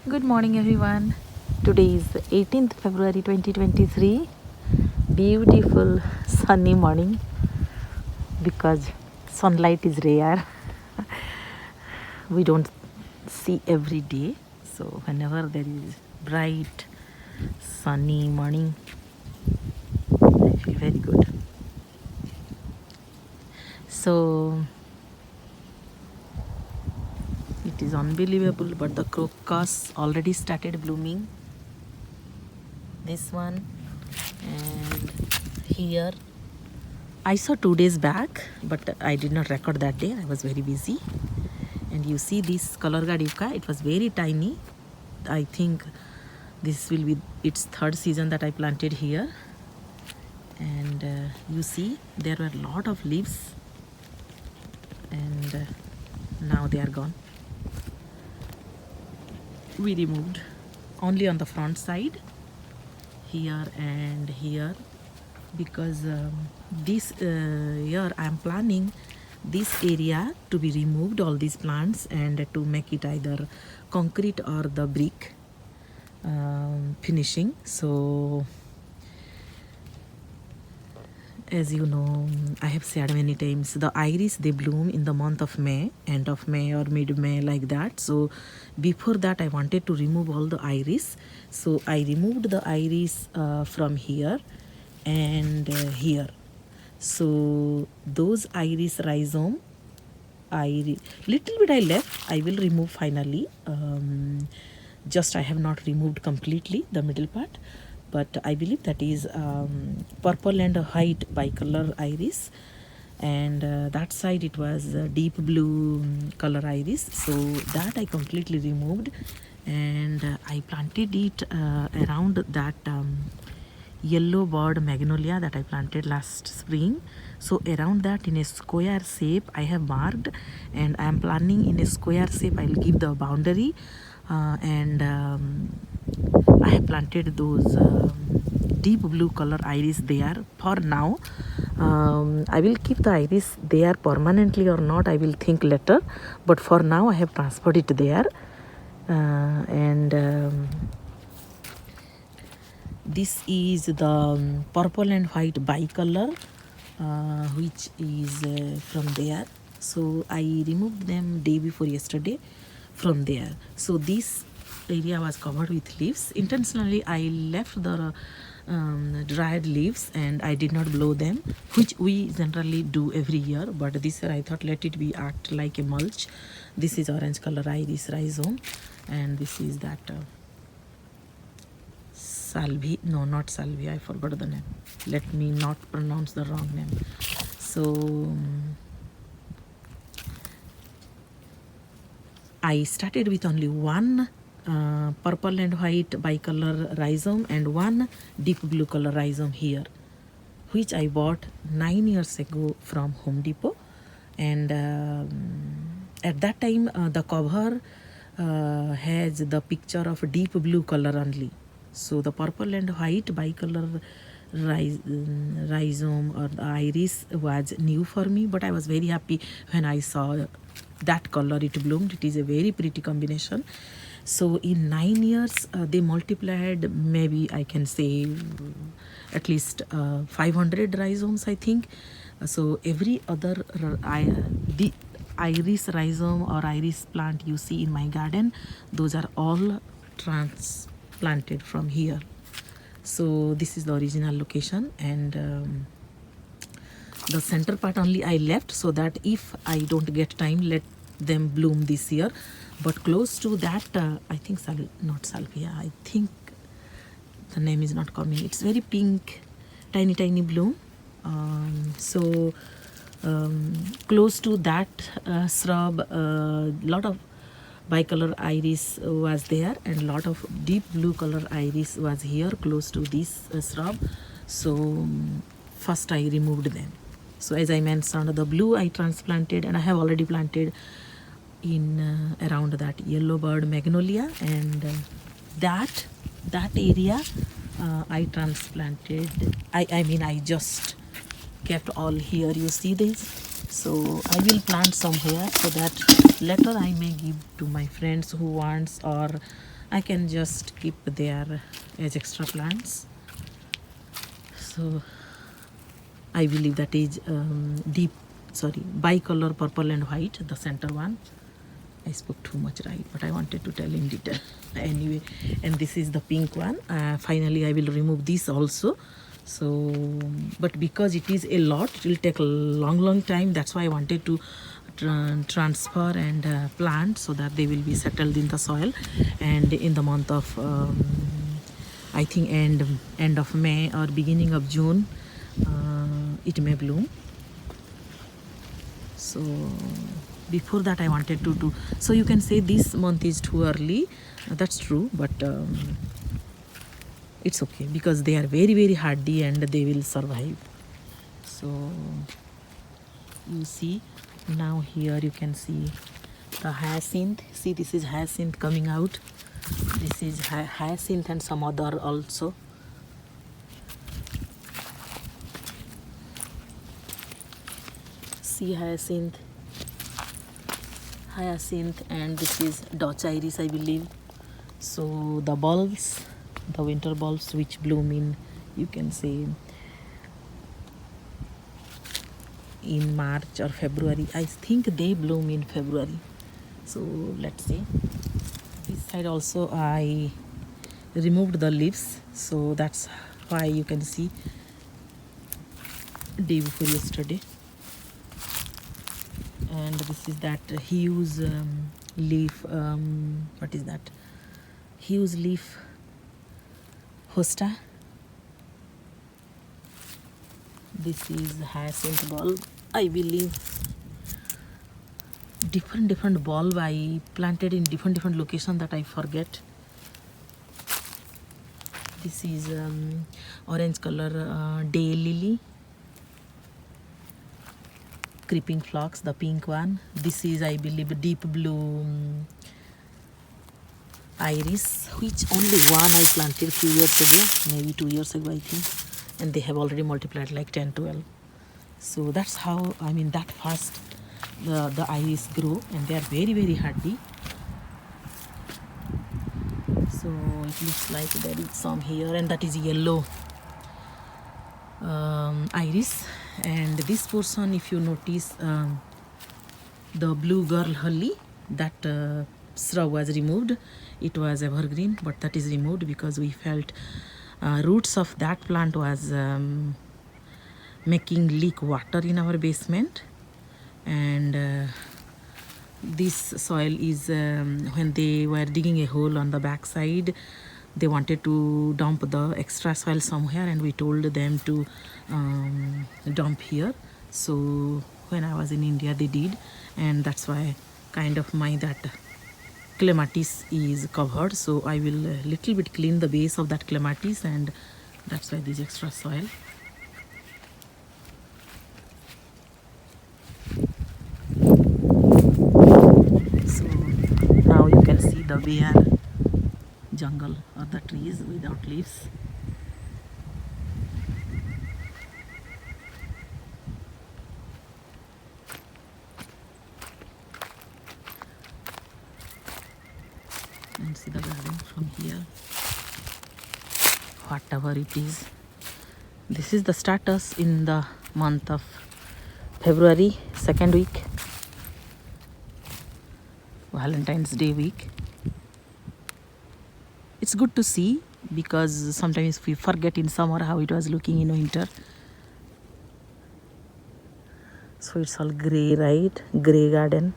Good morning, everyone. Today is 18th February 2023. Beautiful sunny morning because sunlight is rare. We don't see every day. So, whenever there is bright, sunny morning, I feel very good. So, it is unbelievable, but the crocus already started blooming. This one, and here I saw 2 days back, but I did not record that day. I was very busy. And you see this color gadivka, it was very tiny. I think this will be its third season that I planted here. And you see there were a lot of leaves, and now they are gone. We removed only on the front side, here and here, because this year I am planning this area to be removed, all these plants, and to make it either concrete or the brick finishing. So as you know, I have said many times, the iris, they bloom in the month of May, end of May or mid-May, like that. So before that I wanted to remove all the iris, so I removed the iris from here and here. So those iris rhizome, little bit I left, I will remove finally. Just I have not removed completely the middle part, but I believe that is purple and white bicolor iris, and that side it was deep blue color iris. So that I completely removed, and I planted it around that yellow bird magnolia that I planted last spring. So around that, in a square shape, I have marked, and I am planning in a square shape I'll give the boundary, and I have planted those deep blue color iris there for now. I will keep the iris there permanently or not, I will think later, but for now I have transferred it there. And this is the purple and white bicolor, which is from there. So I removed them day before yesterday from there. So this area was covered with leaves. Intentionally I left the dried leaves and I did not blow them, which we generally do every year, but this year I thought let it be act like a mulch. This is orange color iris rhizome, and this is that salvi, no, not salvi, I forgot the name, let me not pronounce the wrong name. So I started with only one purple and white bicolor rhizome and one deep blue color rhizome here, which I bought 9 years ago from Home Depot. And at that time the cover has the picture of deep blue color only. So the purple and white bicolor rhizome or the iris was new for me, but I was very happy when I saw that color it bloomed. It is a very pretty combination. So in 9 years they multiplied, maybe I can say at least 500 rhizomes, I think. So every other the iris rhizome or iris plant you see in my garden, those are all transplanted from here. So this is the original location, and the center part only I left so that if I don't get time, let them bloom this year. But close to that, I think not salvia, I think the name is not coming, it's very pink, tiny bloom. So close to that shrub, lot of bicolor iris was there, and lot of deep blue color iris was here close to this shrub. So first I removed them. So as I mentioned, the blue I transplanted, and I have already planted in around that yellow bird magnolia, and that area I transplanted, I mean I just kept all here, you see this. So I will plant somewhere so that later I may give to my friends who wants, or I can just keep there as extra plants. So I believe that is bicolor purple and white, the center one. I spoke too much, right? But I wanted to tell in detail anyway. And this is the pink one. Finally I will remove this also. So but because it is a lot, it will take a long time. That's why I wanted to transfer and plant so that they will be settled in the soil. And in the month of I think end of May or beginning of June, it may bloom. So before that I wanted to do, so you can say this month is too early. That's true, but it's okay because they are very hardy and they will survive. So you see now here you can see the hyacinth. See, this is hyacinth coming out. This is hyacinth and some other also. See, hyacinth, and this is Dutch iris, I believe. So the bulbs, the winter bulbs which bloom in, you can say, in March or February. I think they bloom in February. So let's see. This side also I removed the leaves, so that's why you can see day before yesterday. And this is that huge leaf, what is that? Huge leaf hosta. This is hyacinth bulb, I believe. Different bulb I planted in different location that I forget. This is orange color day lily, creeping phlox, the pink one. This is, I believe, deep blue iris, which only one I planted few years ago, maybe 2 years ago I think, and they have already multiplied like 10-12. So that's how, I mean, that fast the iris grow, and they are very hardy. So it looks like there is some here, and that is yellow iris. And this portion, if you notice, the blue girl holly, that shrub was removed. It was evergreen, but that is removed because we felt roots of that plant was making leak water in our basement. And this soil is when they were digging a hole on the back side, they wanted to dump the extra soil somewhere, and we told them to dump here. So when I was in India they did, and that's why kind of my that clematis is covered. So I will little bit clean the base of that clematis, and that's why this extra soil. So now you can see the bare jungle or the trees without leaves. And see the garden from here. Whatever it is, this is the status in the month of February, second week, Valentine's Day week. It's good to see because sometimes we forget in summer how it was looking in winter. So it's all grey, right? Grey garden.